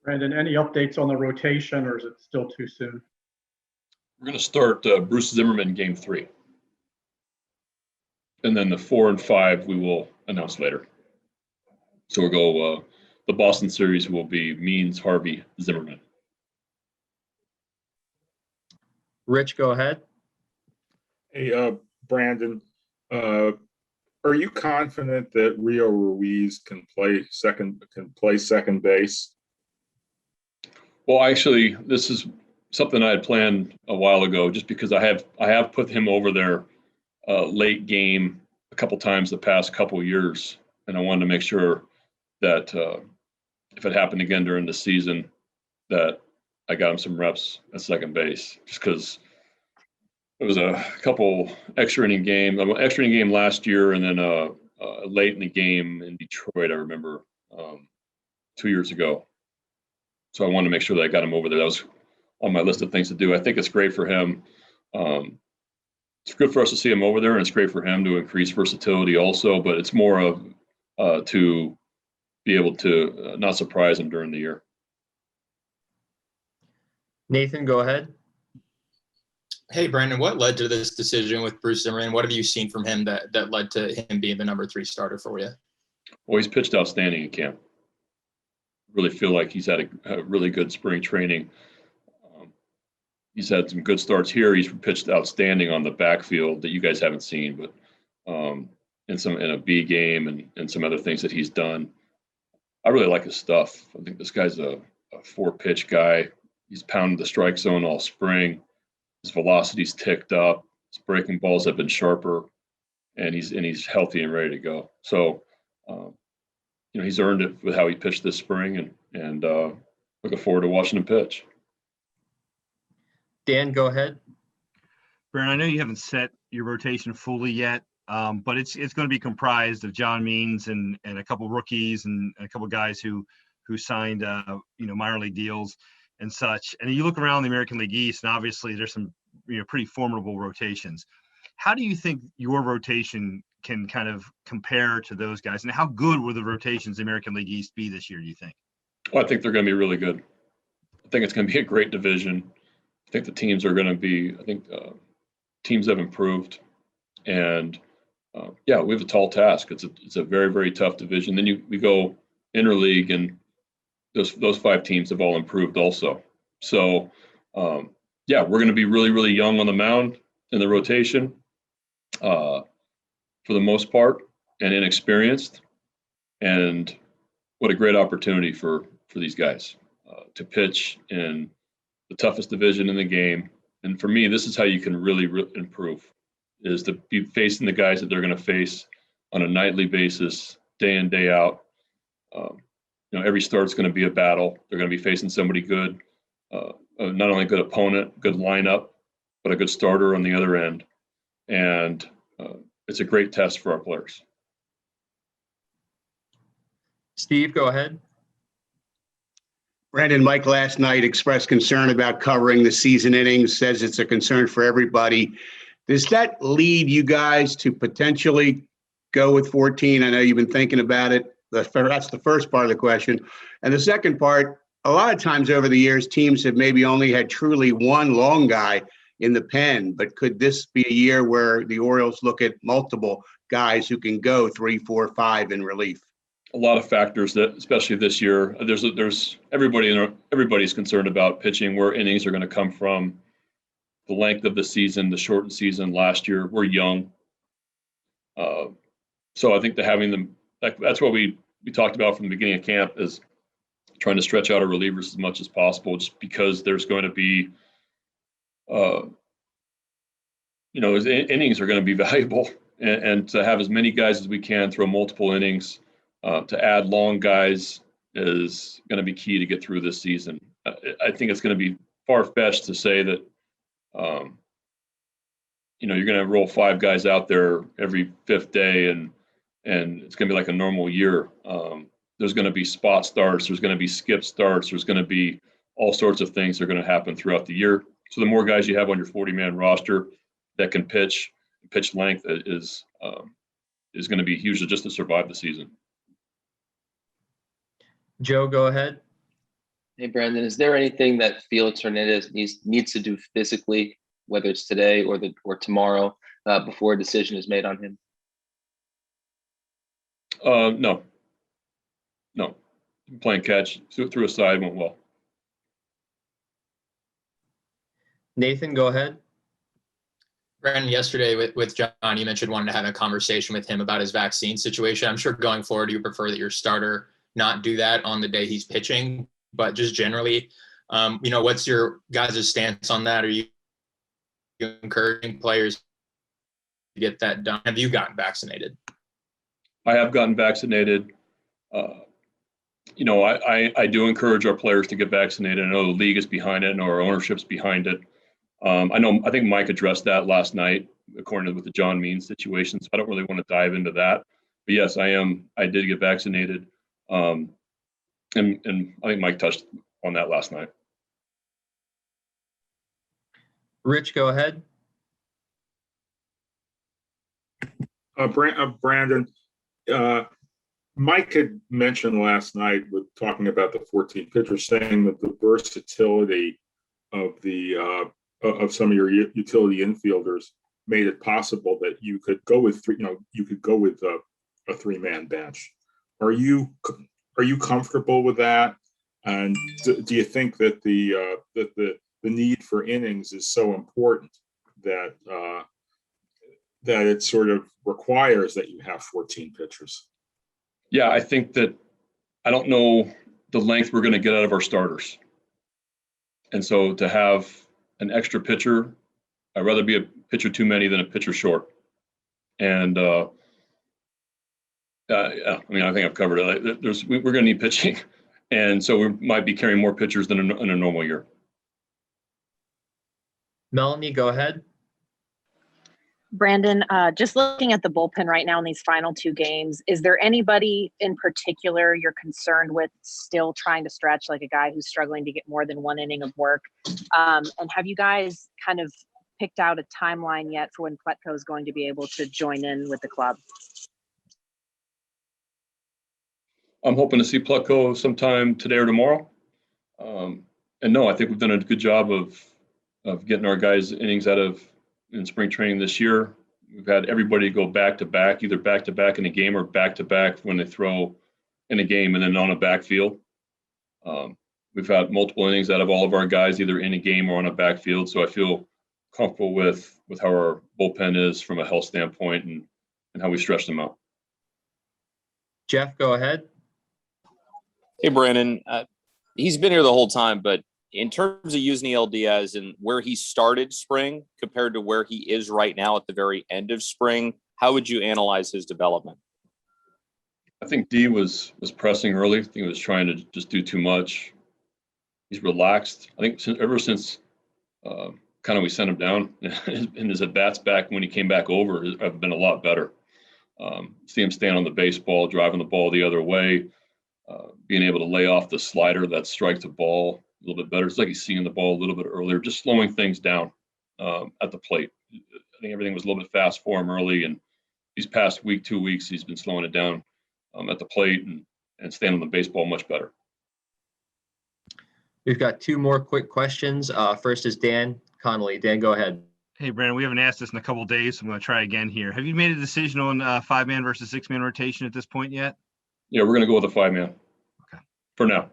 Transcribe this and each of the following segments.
Brandon, any updates on the rotation, or is it still too soon? We're going to start Bruce Zimmermann game 3. And then the 4 and 5 we will announce later. So we'll go, the Boston series will be Means, Harvey, Zimmermann. Rich, go ahead. Hey, Brandon, are you confident that Rio Ruiz can play second base? Well, actually, this is something I had planned a while ago, just because I have put him over there late game a couple times the past couple years, and I wanted to make sure that if it happened again during the season, that I got him some reps at second base, just because it was a couple extra inning game last year, and then late in the game in Detroit, I remember 2 years ago. So I wanted to make sure that I got him over there. That was on my list of things to do. I think it's great for him. It's good for us to see him over there, and it's great for him to increase versatility also, but it's more of to be able to not surprise him during the year. Nathan, go ahead. Hey, Brandon, what led to this decision with Bruce Zimmermann? What have you seen from him that led to him being the number 3 starter for you? Well, he's pitched outstanding in camp. Really feel like he's had a really good spring training. He's had some good starts here. He's pitched outstanding on the backfield that you guys haven't seen, but in a B game and some other things that he's done. I really like his stuff. I think this guy's a 4-pitch guy. He's pounded the strike zone all spring. His velocity's ticked up. His breaking balls have been sharper, and he's healthy and ready to go. So, he's earned it with how he pitched this spring, and looking forward to watching him pitch. Dan, go ahead. Brandon, I know you haven't set your rotation fully yet, but it's going to be comprised of John Means and a couple rookies and a couple guys who signed minor league deals and such. And you look around the American League East, and obviously there's some pretty formidable rotations. How do you think your rotation can kind of compare to those guys, and how good will the rotations in the American League East be this year, do you think? Well, I think they're going to be really good. I think it's going to be a great division. I think the teams are going to be. Teams have improved, and we have a tall task. It's a very, very tough division. Then we go interleague, and those 5 teams have all improved also. So we're going to be really, really young on the mound in the rotation, for the most part, and inexperienced. And what a great opportunity for these guys to pitch in the toughest division in the game. And for me, this is how you can really improve, is to be facing the guys that they're going to face on a nightly basis, day in, day out. Every start's going to be a battle. They're going to be facing somebody good, not only a good opponent, good lineup, but a good starter on the other end. And it's a great test for our players. Steve, go ahead. Brandon, Mike last night expressed concern about covering the season innings, says it's a concern for everybody. Does that lead you guys to potentially go with 14? I know you've been thinking about it. That's the first part of the question. And the second part, a lot of times over the years, teams have maybe only had truly one long guy in the pen, but could this be a year where the Orioles look at multiple guys who can go 3, 4, 5 in relief? A lot of factors that, especially this year, there's everybody's concerned about pitching, where innings are going to come from, the length of the season, the shortened season last year. We're young. So I think that having them, that's what we talked about from the beginning of camp, is trying to stretch out our relievers as much as possible, just because there's going to be, innings are going to be valuable, and to have as many guys as we can throw multiple innings. To add long guys is going to be key to get through this season. I think it's going to be far-fetched to say that, you're going to roll 5 guys out there every 5th day, and it's going to be like a normal year. There's going to be spot starts. There's going to be skip starts. There's going to be all sorts of things that are going to happen throughout the year. So the more guys you have on your 40-man roster that can pitch length is going to be huge just to survive the season. Joe, go ahead. Hey, Brandon, is there anything that Felix Hernandez needs to do physically, whether it's today or tomorrow, before a decision is made on him? No. Playing catch through a side went well. Nathan, go ahead. Brandon, yesterday with John, you mentioned wanting to have a conversation with him about his vaccine situation. I'm sure going forward, you prefer that your starter not do that on the day he's pitching, but just generally, what's your guys' stance on that? Are you encouraging players to get that done? Have you gotten vaccinated? I have gotten vaccinated. I do encourage our players to get vaccinated. I know the league is behind it and our ownership's behind it. I think Mike addressed that last night, according to with the John Means situation. So I don't really want to dive into that. But yes, I did get vaccinated. And I think Mike touched on that last night. Rich, go ahead. Brandon, Mike had mentioned last night with talking about the 14 pitchers, saying that the versatility of of some of your utility infielders made it possible that you could go with a three-man bench. Are you comfortable with that? And do you think that the need for innings is so important that that it sort of requires that you have 14 pitchers? Yeah, I think that I don't know the length we're going to get out of our starters. And so to have an extra pitcher, I'd rather be a pitcher too many than a pitcher short. And I think I've covered it. We're going to need pitching. And so we might be carrying more pitchers than in a normal year. Melanie, go ahead. Brandon, just looking at the bullpen right now in these final two games, is there anybody in particular you're concerned with still trying to stretch, like a guy who's struggling to get more than one inning of work? And have you guys kind of picked out a timeline yet for when Pletka is going to be able to join in with the club? I'm hoping to see Pletka sometime today or tomorrow. And no, I think we've done a good job of getting our guys innings out of in spring training this year. We've had everybody go back-to-back, either back-to-back in a game or back-to-back when they throw in a game and then on a backfield. We've had multiple innings out of all of our guys, either in a game or on a backfield. So I feel comfortable with how our bullpen is from a health standpoint and how we stretch them out. Jeff, go ahead. Hey, Brandon. He's been here the whole time, but in terms of Yusniel Diaz and where he started spring compared to where he is right now at the very end of spring, how would you analyze his development? I think D was pressing early. I think he was trying to just do too much. He's relaxed. I think ever since kind of we sent him down and his at-bats back when he came back over have been a lot better. See him stand on the baseball, driving the ball the other way, being able to lay off the slider that strikes the ball a little bit better. It's like he's seeing the ball a little bit earlier, just slowing things down at the plate. I think everything was a little bit fast for him early, and these past 2 weeks, he's been slowing it down at the plate and staying on the baseball much better. We've got two more quick questions. First is Dan Connolly. Dan, go ahead. Hey, Brandon, we haven't asked this in a couple of days, so I'm going to try again here. Have you made a decision on five-man versus six-man rotation at this point yet? Yeah, we're going to go with a five-man. Okay. For now.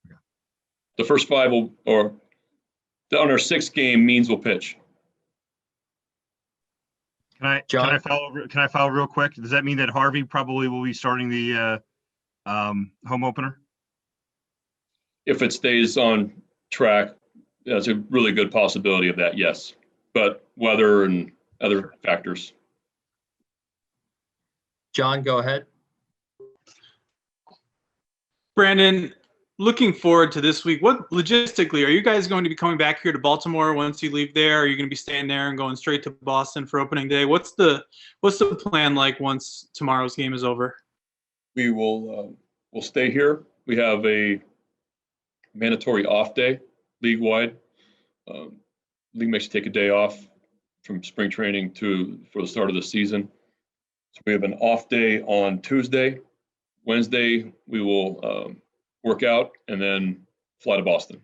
Okay. The first five on our sixth game means we'll pitch. Can I follow real quick? Does that mean that Harvey probably will be starting the home opener? If it stays on track, that's a really good possibility of that, yes. But weather and other factors. John, go ahead. Brandon, looking forward to this week, what logistically, are you guys going to be coming back here to Baltimore once you leave there? Are you going to be staying there and going straight to Boston for opening day? What's the plan like once tomorrow's game is over? We will we'll stay here. We have a mandatory off day league-wide. League makes you take a day off from spring training for the start of the season. So we have an off day on Tuesday. Wednesday, we will work out, and then fly to Boston.